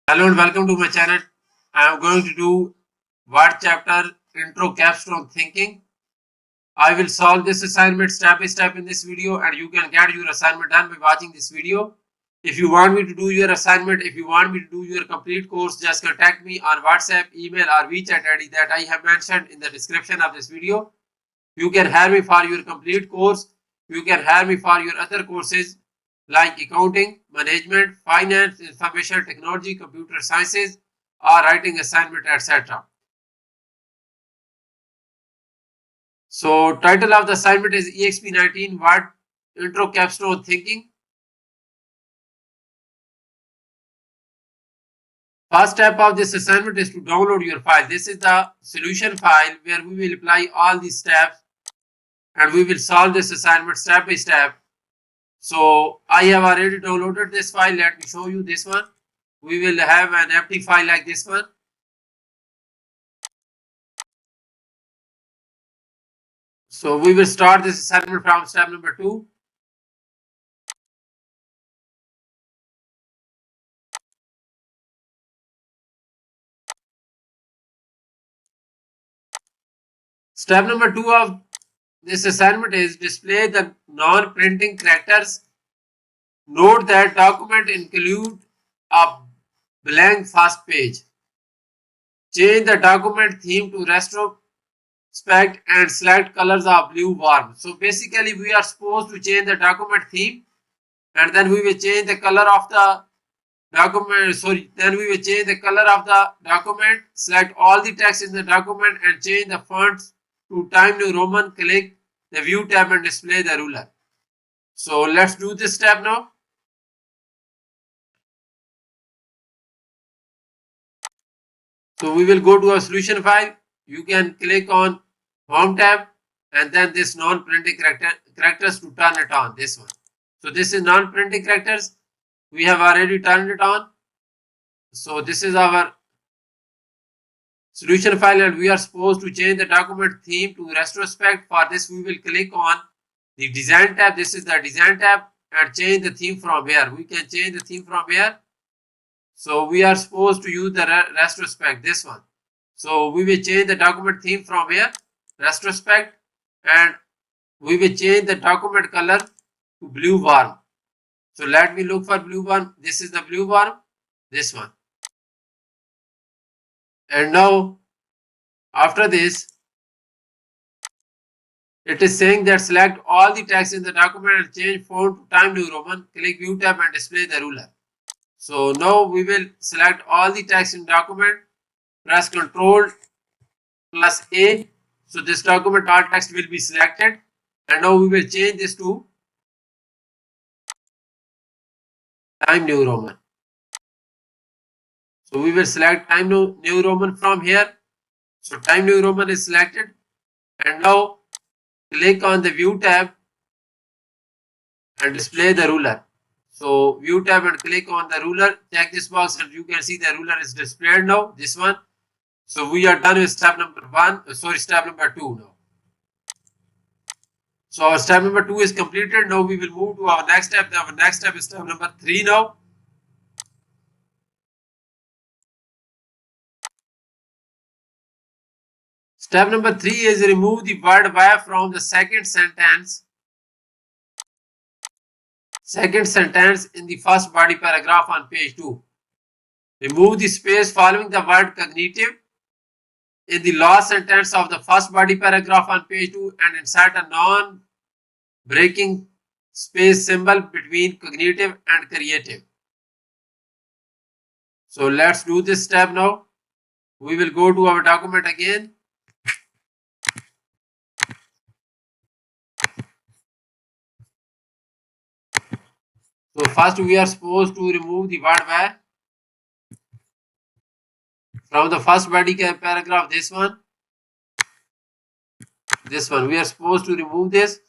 Hello and welcome to my channel. I am going to do word chapter intro capstone thinking. I will solve this assignment step by step in this video and you can get your assignment done by watching this video. If you want me to do your assignment, if you want me to do your complete course, just contact me on WhatsApp, email or WeChat ID that I have mentioned in the description of this video. You can hire me for your complete course. You can hire me for your other courses like accounting, management, finance, information technology, computer sciences, or writing assignment, etc. So, title of the assignment is Exp19 Word Intro Capstone Thinking. First step of this assignment is to download your file. This is the solution file where we will apply all these steps and we will solve this assignment step by step. So I have already downloaded this file. Let me show you this one. We will have an empty file like this one. So we will start this assignment from step number 2. Step number 2 of this assignment is display the non-printing characters. Note that document include a blank first page. Change the document theme to retrospect and select colors of blue warm. So basically we are supposed to change the document theme and then we will change the color of the document. Then we will change the color of the document, select all the text in the document and change the fonts to Time New Roman. Click the view tab and display the ruler. So let's do this step now. So we will go to our solution file. You can click on home tab and then this non-printing characters to turn it on, this one. So this is non-printing characters. We have already turned it on. So this is our solution file and we are supposed to change the document theme to retrospect. For this we will click on the design tab. This is the design tab and change the theme from here. We can change the theme from here. So we are supposed to use the retrospect, this one. So we will change the document theme from here, retrospect, and we will change the document color to blue warm. So let me look for blue warm. This is the blue warm, this one. And now after this, it is saying that select all the text in the document and change font to Time New Roman. Click view tab and display the ruler. So now we will select all the text in document, press Ctrl plus A. So this document all text will be selected and now we will change this to Time New Roman. So we will select Time New Roman from here. So Time New Roman is selected and now click on the view tab and display the ruler. So view tab and click on the ruler, check this box and you can see the ruler is displayed now, this one. So we are done with step number 2 now. So our step number 2 is completed. Now we will move to our next step. Our next step is step number 3 now. Step number 3 is remove the word "why" from the second sentence in the first body paragraph on page 2. Remove the space following the word cognitive in the last sentence of the first body paragraph on page 2 and insert a non-breaking space symbol between cognitive and creative. So let's do this step now. We will go to our document again. So first we are supposed to remove the word "why" from the first body paragraph, this one. We are supposed to remove this.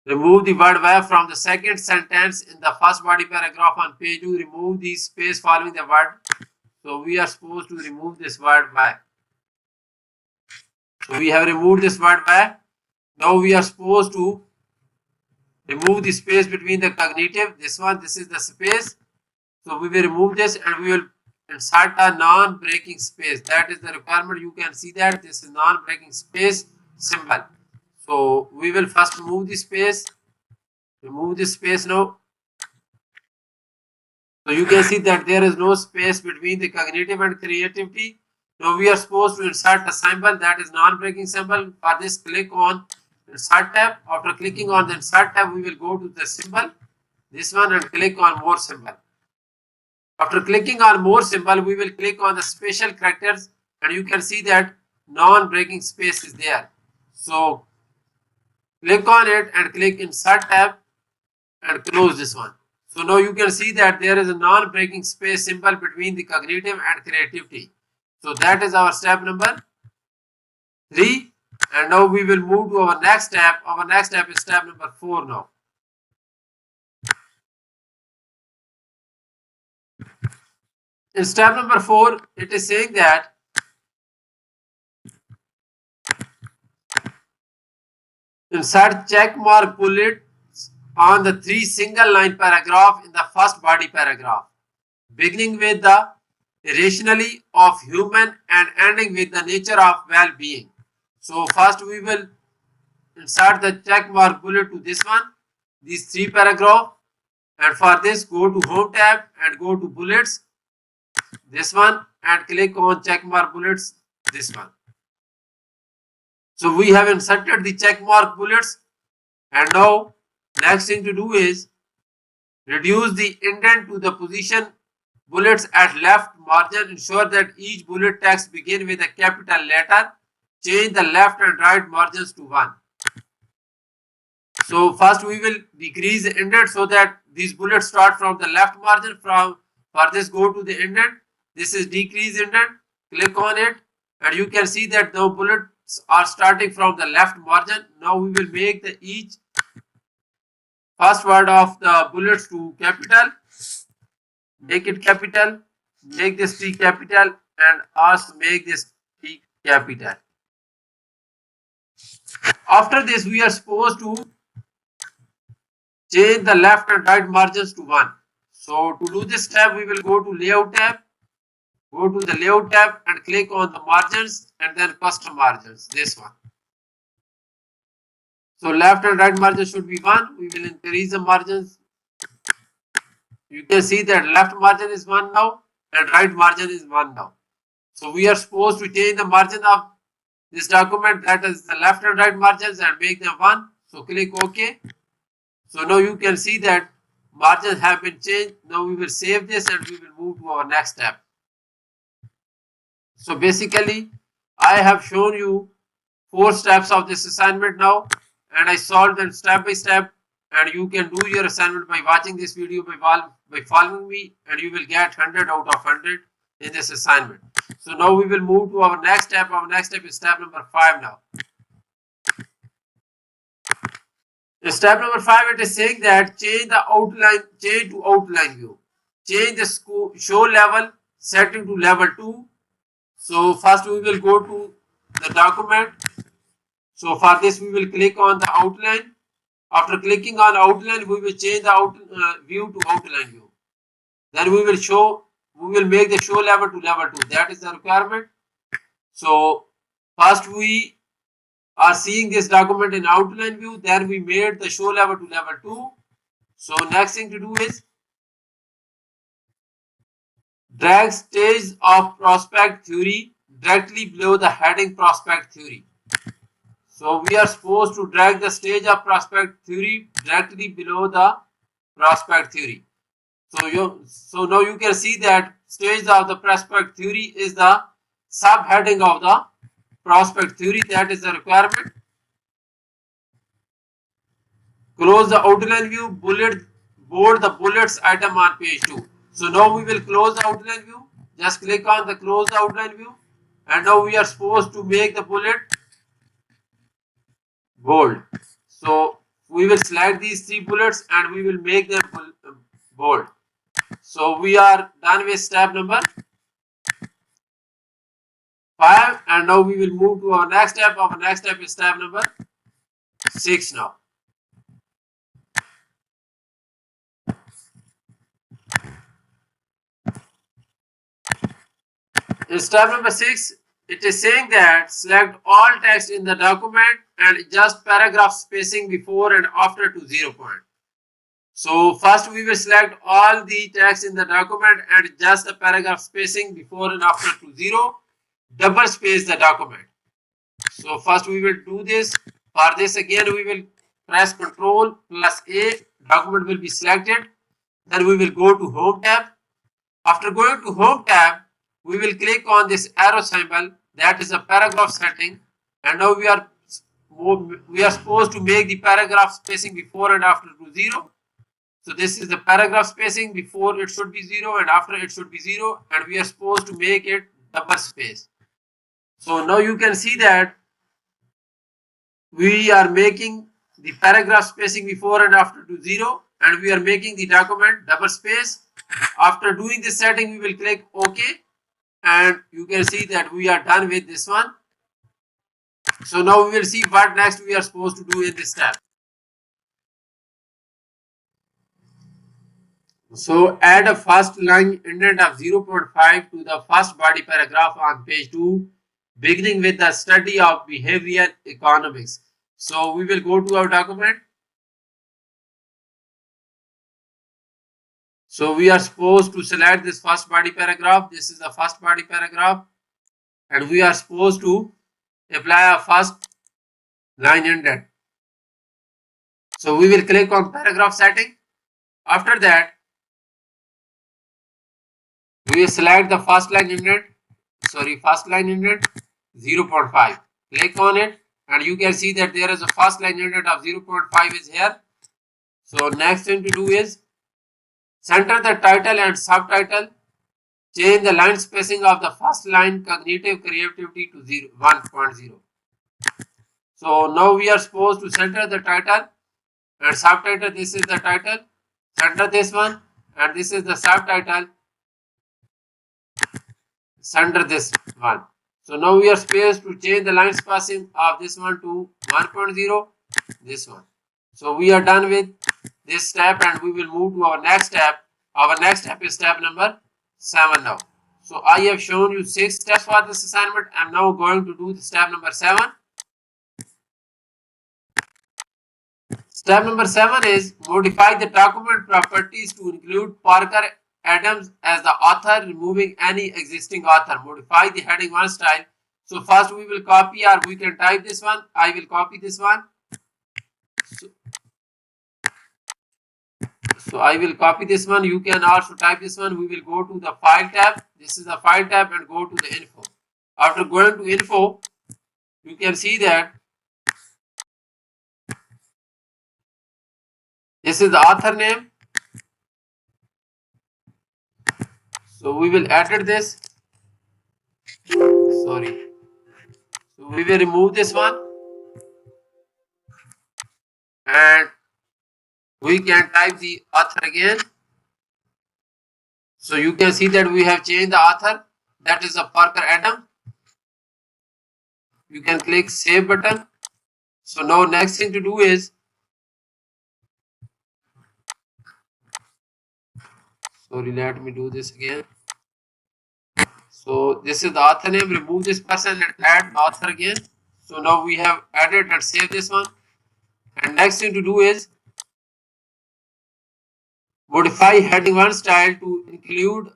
Remove the word "why" from the second sentence in the first body paragraph on page 2. Remove the space following the word. So we are supposed to remove this word "why". So we have removed this word "why". Now we are supposed to remove the space between the cognitive, this one, this is the space, So we will remove this and we will insert a non-breaking space. That is the requirement. You can see that this is non-breaking space symbol. So we will first remove the space. Remove this space now. So you can see that there is no space between the cognitive and creativity. Now we are supposed to insert a symbol that is non-breaking symbol. For this, click on insert tab. After clicking on the insert tab, we will go to the symbol, this one, and click on more symbol. After clicking on more symbol, we will click on the special characters and you can see that non-breaking space is there. So click on it and click insert tab and close this one. So now you can see that there is a non-breaking space symbol between the cognitive and creativity. So that is our step number 3. And now we will move to our next step. Our next step is step number 4 now. In step number 4, it is saying that insert check mark bullets on the 3 single line paragraph in the first body paragraph, beginning with the irrationality of human and ending with the nature of well-being. So first we will insert the check mark bullet to this one, these 3 paragraph, and for this go to home tab and go to bullets, this one, and click on check mark bullets, this one. So we have inserted the check mark bullets, and now next thing to do is reduce the indent to the position bullets at left margin. Ensure that each bullet text begin with a capital letter. Change the left and right margins to 1. So first we will decrease the indent so that these bullets start from the left margin. For this, go to the indent. This is decrease indent. Click on it and you can see that the bullets are starting from the left margin. Now we will make the each first word of the bullets to capital. Make it capital. Make this T capital and also make this T capital. After this, we are supposed to change the left and right margins to 1. So to do this step, we will go to layout tab. Go to the layout tab and click on the margins and then custom margins, this one. So left and right margin should be 1. We will increase the margins. You can see that left margin is 1 now and right margin is 1 now. So we are supposed to change the margin of this document, that is the left and right margins, and make them 1. So click OK. So now you can see that margins have been changed. Now we will save this and we will move to our next step. So basically, I have shown you 4 steps of this assignment now, and I solved them step by step. And you can do your assignment by watching this video, by following me, and you will get 100 out of 100 in this assignment. So now we will move to our next step. Our next step is step number 5 now. In step number 5, it is saying that change to outline view. Change the show level setting to level 2. So first we will go to the document. So for this we will click on the outline. After clicking on outline, we will change the view to outline view. Then we will make the show level to level 2. That is the requirement. So first we are seeing this document in outline view. Then we made the show level to level 2. So next thing to do is drag stage of prospect theory directly below the heading prospect theory. So we are supposed to drag the stage of prospect theory directly below the prospect theory. So now you can see that stage of the prospect theory is the subheading of the prospect theory. That is the requirement. Close the outline view, board the bullets item on page 2. So now we will close the outline view. Just click on the close the outline view, and now we are supposed to make the bullet bold. So we will select these 3 bullets and we will make them bold. So we are done with step number 5, and now we will move to our next step. Our next step is step number 6 now. In step number 6, it is saying that select all text in the document and adjust paragraph spacing before and after to 0 point. So first we will select all the text in the document and adjust the paragraph spacing before and after to 0. Double space the document. So first we will do this. For this again we will press Ctrl plus A. Document will be selected. Then we will go to Home tab. After going to Home tab, we will click on this arrow symbol, that is a paragraph setting, and now we are supposed to make the paragraph spacing before and after to 0. So this is the paragraph spacing. Before it should be 0 and after it should be 0, and we are supposed to make it double space. So now you can see that we are making the paragraph spacing before and after to 0, and we are making the document double space. After doing this setting, we will click OK, and you can see that we are done with this one. So now we will see what next we are supposed to do in this step. So add a first line indent of 0.5 to the first body paragraph on page 2, beginning with the study of behavioral economics. So we will go to our document. So we are supposed to select this first body paragraph. This is the first body paragraph, and we are supposed to apply a first line indent. So we will click on paragraph setting. After that, we will select the first line indent 0.5. Click on it, and you can see that there is a first line indent of 0.5 is here. So next thing to do is center the title and subtitle. Change the line spacing of the first line cognitive creativity to 1.0. So now we are supposed to center the title and subtitle. This is the title. Center this one, and this is the subtitle. Center this one. So now we are supposed to change the line spacing of this one to 1.0. This one. So we are done with this step, and we will move to our next step. Our next step is step number 7 now. So I have shown you 6 steps for this assignment. I am now going to do the step number 7. Step number 7 is modify the document properties to include Parker Adams as the author, removing any existing author. Modify the heading 1 style. So first we will copy, or we can type this one. I will copy this one. So I will copy this one. You can also type this one. We will go to the file tab. This is the file tab, and go to the info. After going to info, you can see that this is the author name. So we will edit this. Sorry. So we will remove this one, and we can type the author again. So you can see that we have changed the author. That is a Parker Adam. You can click save button. So now next thing to do is, sorry, let me do this again. So this is the author name. Remove this person and add author again. So now we have added and saved this one. And next thing to do is modify heading 1 style to include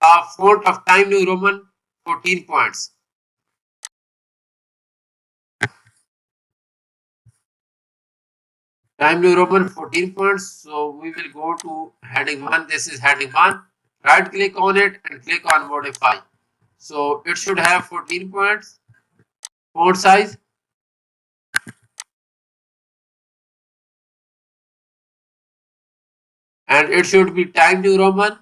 a font of Time New Roman 14 points. Time New Roman 14 points. So we will go to heading 1. This is heading 1. Right click on it and click on modify. So it should have 14 points. Font size. And it should be Time New Roman.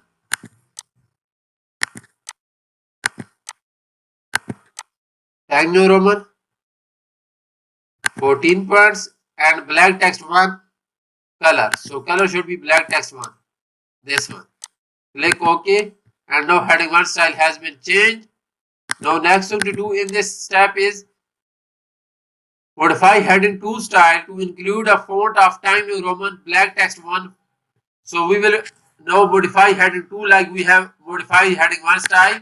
Time New Roman 14 points, and black text 1 color. So color should be black text 1. This one. Click OK, and now heading 1 style has been changed. Now next thing to do in this step is modify heading 2 style to include a font of Time New Roman black text 1. So we will now modify heading 2 like we have modified heading 1 style.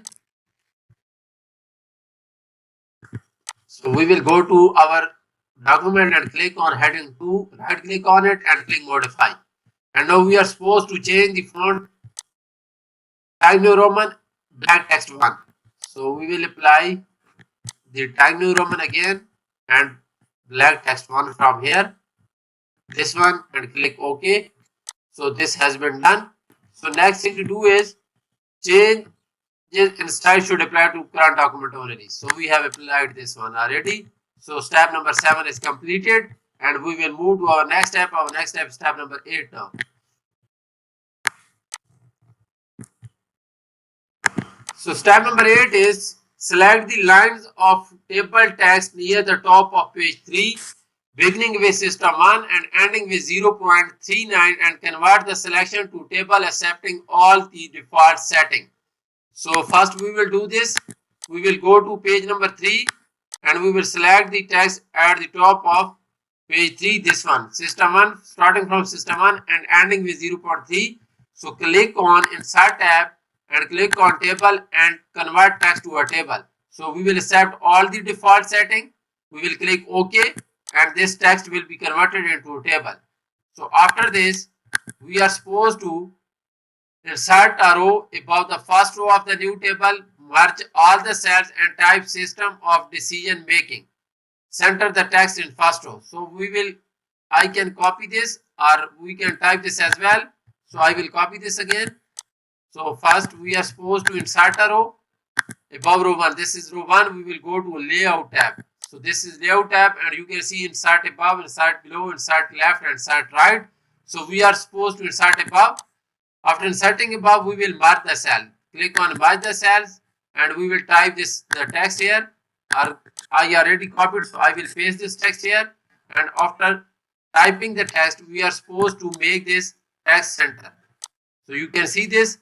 So we will go to our document and click on heading 2, right click on it and click modify. And now we are supposed to change the font Times New Roman black text 1. So we will apply the Times New Roman again and black text 1 from here. This one and click OK. So this has been done. So next thing to do is change in style should apply to current document only. So we have applied this one already. So step number 7 is completed and we will move to our next step. Our next step is step number 8 now. So step number 8 is select the lines of table text near the top of page 3 beginning with system 1 and ending with 0.39 and convert the selection to table accepting all the default setting. So first we will do this. We will go to page number 3 and we will select the text at the top of page 3, this one, system 1, starting from system 1 and ending with 0.3. So click on insert tab and click on table and convert text to a table. So we will accept all the default setting. We will click OK and this text will be converted into a table. So after this, we are supposed to insert a row above the first row of the new table, merge all the cells and type system of decision making. Center the text in first row. So I can copy this or we can type this as well. So I will copy this again. So first we are supposed to insert a row above row 1. This is row 1. We will go to layout tab. So this is layout tab and you can see insert above, insert below, insert left and insert right. So we are supposed to insert above. After inserting above, we will merge the cell. Click on merge the cells and we will type the text here. I already copied, so I will paste this text here. And after typing the text, we are supposed to make this text center. So you can see this.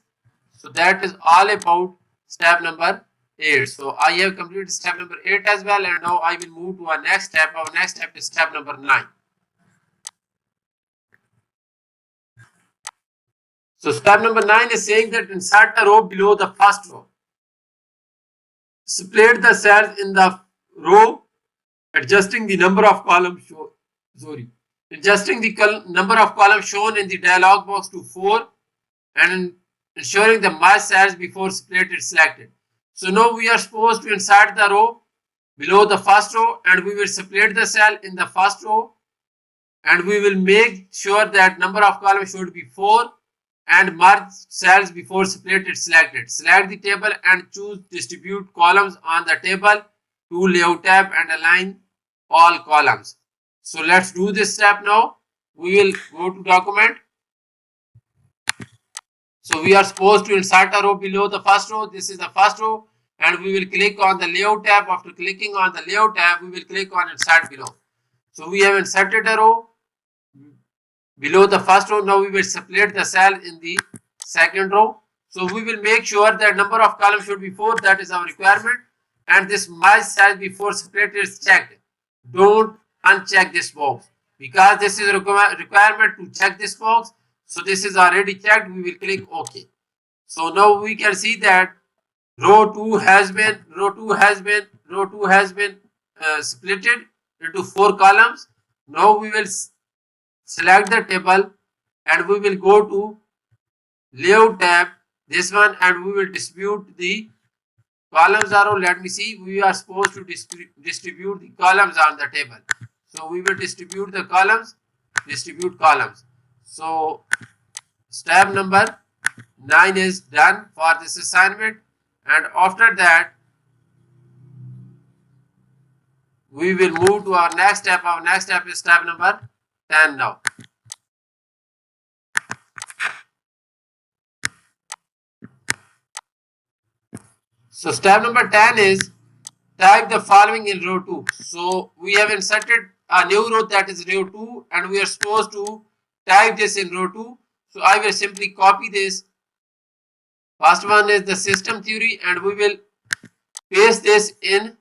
So that is all about step number 8. So I have completed step number 8 as well. And now I will move to our next step. Our next step is step number 9. So step number 9 is saying that insert a row below the first row. Split the cells in the row, adjusting the number of columns adjusting the number of columns shown in the dialog box to 4 and ensuring the merge cells before split is selected. So now we are supposed to insert the row below the first row and we will split the cell in the first row and we will make sure that number of columns should be 4 and merge cells before split is selected. Select the table and choose distribute columns on the table to layout tab and align all columns. So let's do this step now. We will go to document. So we are supposed to insert a row below the first row. This is the first row and we will click on the layout tab. After clicking on the layout tab, we will click on insert below. So we have inserted a row below the first row. Now we will split the cell in the second row. So we will make sure that number of columns should be 4. That is our requirement. And this merge cell before split is checked. Don't uncheck this box because this is a requirement to check this box. So this is already checked. We will click OK. So now we can see that row 2 has been splitted into 4 columns. Now we will select the table and we will go to layout tab, this one, and we will distribute the columns arrow. Let me see, we are supposed to distribute the columns on the table. So we will distribute the columns, distribute columns. So step number 9 is done for this assignment, and after that we will move to our next step. Our next step is step number 10 now. So step number 10 is type the following in row 2. So we have inserted a new row, that is row 2, and we are supposed to type this in row 2. So I will simply copy this. First one is the system theory and we will paste this in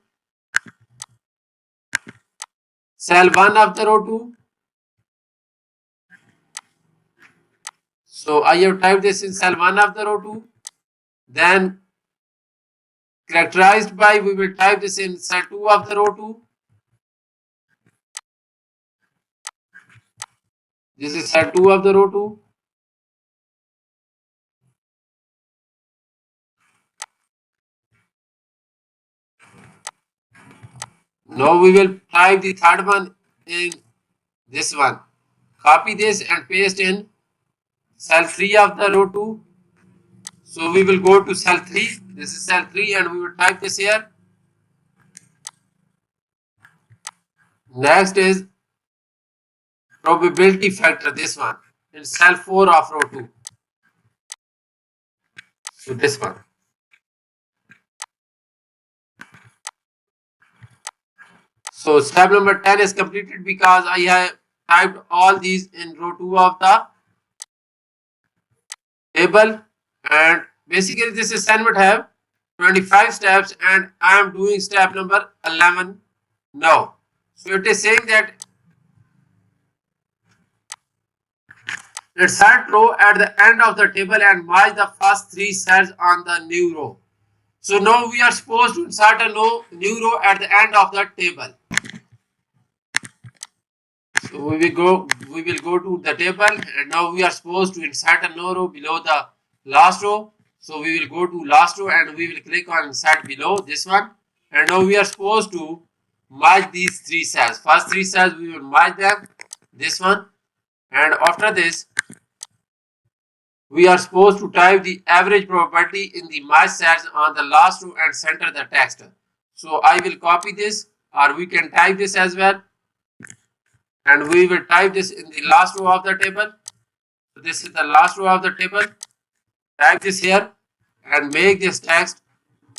cell 1 of the row 2. So I have typed this in cell 1 of the row 2. Then characterized by, we will type this in cell 2 of the row 2. This is cell 2 of the row 2. Now we will type the third one in this one. Copy this and paste in cell 3 of the row 2. So we will go to cell 3. This is cell 3 and we will type this here. Next is probability factor, this one, in cell 4 of row 2. So this one. So step number 10 is completed because I have typed all these in row 2 of the table, and basically this assignment have 25 steps and I am doing step number 11 now. So it is saying that insert row at the end of the table and merge the first 3 cells on the new row. So now we are supposed to insert a new row at the end of the table. So we will go to the table and now we are supposed to insert a new row below the last row. So we will go to last row and we will click on insert below this one. And now we are supposed to merge these 3 cells. First 3 cells we will merge them, this one, and after this we are supposed to type the average probability in the merged cells on the last row and center the text. So I will copy this, or we can type this as well, and we will type this in the last row of the table. So this is the last row of the table. Type this here and make this text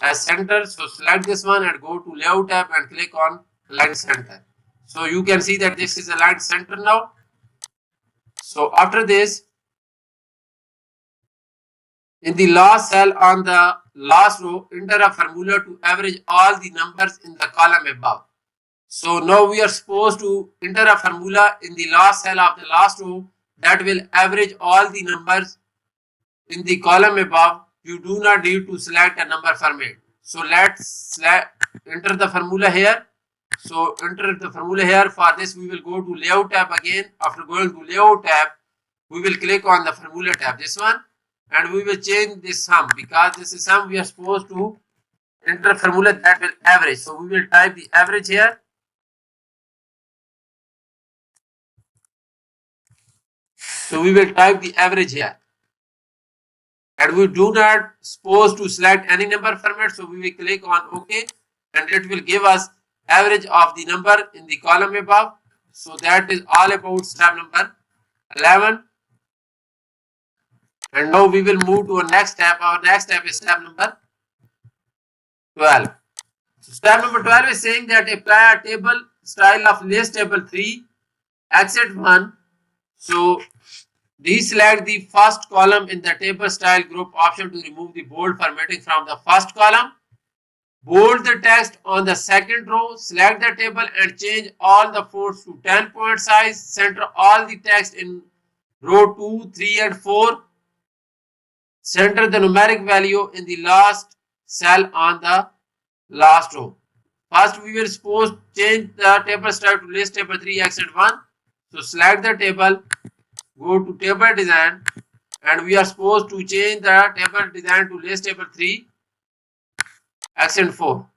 as center. So select this one and go to layout tab and click on align center. So you can see that this is aligned center now. So after this, in the last cell on the last row, enter a formula to average all the numbers in the column above. So now we are supposed to enter a formula in the last cell of the last row that will average all the numbers in the column above. You do not need to select a number from it. So let's enter the formula here. So enter the formula here. For this we will go to layout tab again. After going to layout tab, we will click on the formula tab, this one, and we will change this sum because this is sum. We are supposed to enter formula that will average. So we will type the average here. So we will type the average here. And we do not supposed to select any number from it. So we will click on OK and it will give us average of the number in the column above. So that is all about step number 11. And now we will move to our next step. Our next step is step number 12. So step number 12 is saying that apply a table style of list table 3, Exp1. So deselect the first column in the table style group option to remove the bold formatting from the first column. Bold the text on the second row. Select the table and change all the fonts to 10 point size. Center all the text in row 2, 3 and 4. Center the numeric value in the last cell on the last row. First we will suppose change the table style to list table 3 Exp1. So select the table, go to table design, and we are supposed to change the table design to list table 3 Exp4.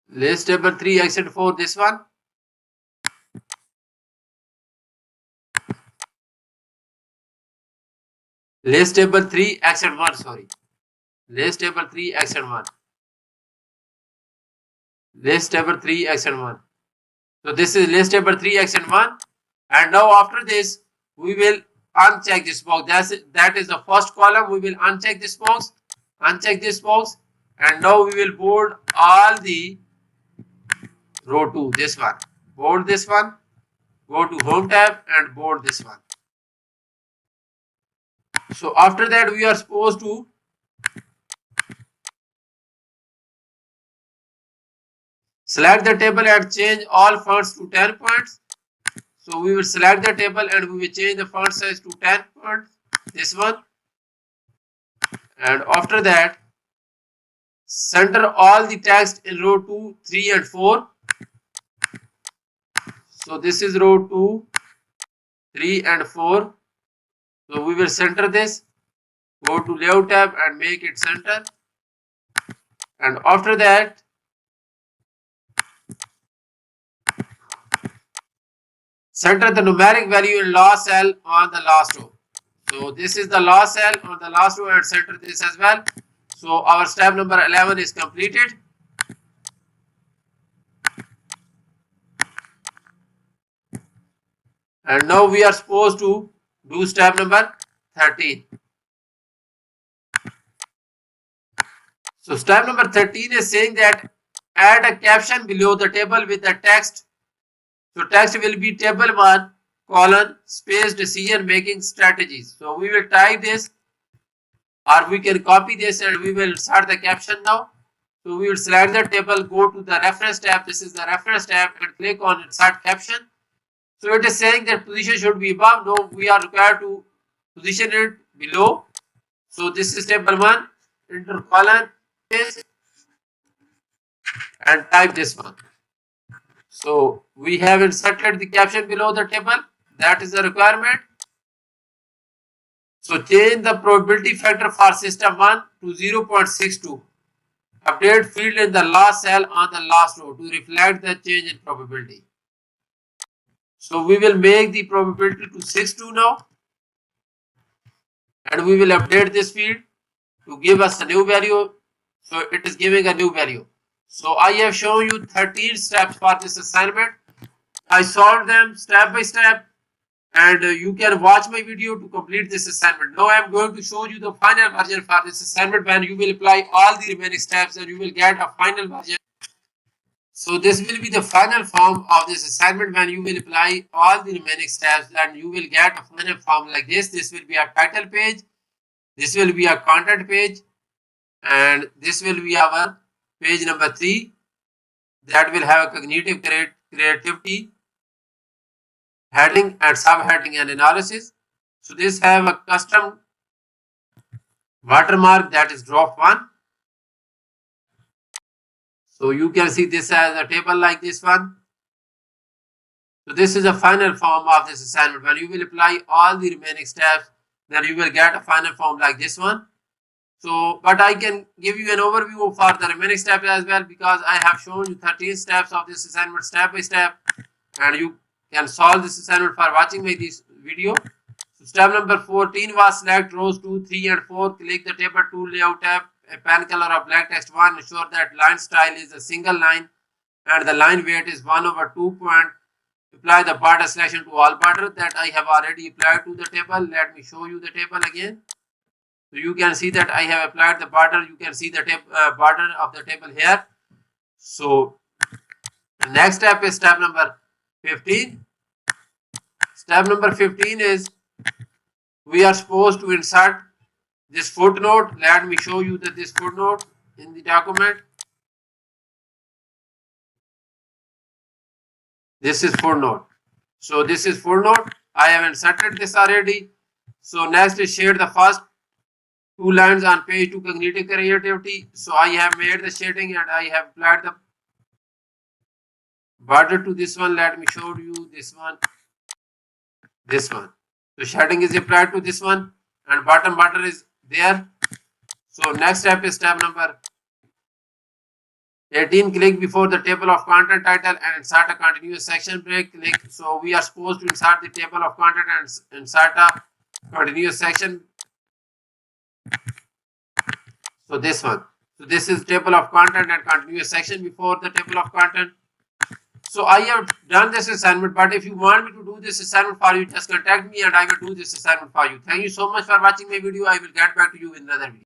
List table 3 Exp4, this one. List table 3 Exp1, sorry. List table 3 Exp1. List table 3 Exp1. So this is list table 3 Exp1. And now after this, we will uncheck this box. That is the first column. We will uncheck this box. Uncheck this box. And now we will bold all the row 2. This one. Bold this one. Go to home tab and bold this one. So after that, we are supposed to select the table and change all fonts to 10 points. So we will select the table and we will change the font size to 10 points. This one. And after that, Center all the text in row 2, 3 and 4. So this is row 2, 3 and 4. So we will center this. Go to layout tab and make it center. And after that, center the numeric value in last cell on the last row. So this is the last cell on the last row and center this as well. So our step number 11 is completed. And now we are supposed to do step number 13. So step number 13 is saying that add a caption below the table with the text. So text will be table 1 colon space decision making strategies. So we will type this, or we can copy this and we will insert the caption now. So we will select the table, go to the reference tab. This is the reference tab and click on insert caption. So it is saying that position should be above. No, we are required to position it below. So this is table 1, enter colon space and type this one. So we have inserted the caption below the table. That is the requirement. So change the probability factor for system 1 to 0.62. Update field in the last cell on the last row to reflect the change in probability. So we will make the probability to 62 now. And we will update this field to give us a new value. So it is giving a new value. So I have shown you 13 steps for this assignment. I solved them step by step. And you can watch my video to complete this assignment. Now I am going to show you the final version for this assignment when you will apply all the remaining steps and you will get a final version. So this will be the final form of this assignment when you will apply all the remaining steps and you will get a final form like this. This will be a title page. This will be a content page. And this will be our page number 3. That will have a cognitive creativity, heading and subheading and analysis. So this have a custom watermark that is drop 1. So you can see this as a table like this one. So this is a final form of this assignment. When you will apply all the remaining steps, then you will get a final form like this one. So, but I can give you an overview for the remaining steps as well, because I have shown you 13 steps of this assignment step by step, and you can solve this assignment for watching my this video. So step number 14 was select rows 2, 3 and 4. Click the table 2 layout tab, a pen color of black text 1. Ensure that line style is a single line and the line weight is 1/2 point. Apply the border selection to all border that I have already applied to the table. Let me show you the table again. So you can see that I have applied the border. You can see the border of the table here. So the next step is step number 15. Step number 15 is we are supposed to insert this footnote. Let me show you that this footnote in the document. This is footnote. So this is footnote. I have inserted this already. So next is shade the first 2 lines on page 2 cognitive creativity. So I have made the shading and I have applied the border to this one. Let me show you this one. This one. So shading is applied to this one and bottom border is there. So next step is step number 18. Click before the table of content title and insert a continuous section break. Click. So we are supposed to insert the table of content and insert a continuous section. So this one. So this is table of content and continuous section before the table of content. So I have done this assignment, but if you want me to do this assignment for you, just contact me and I will do this assignment for you. Thank you so much for watching my video. I will get back to you in another video.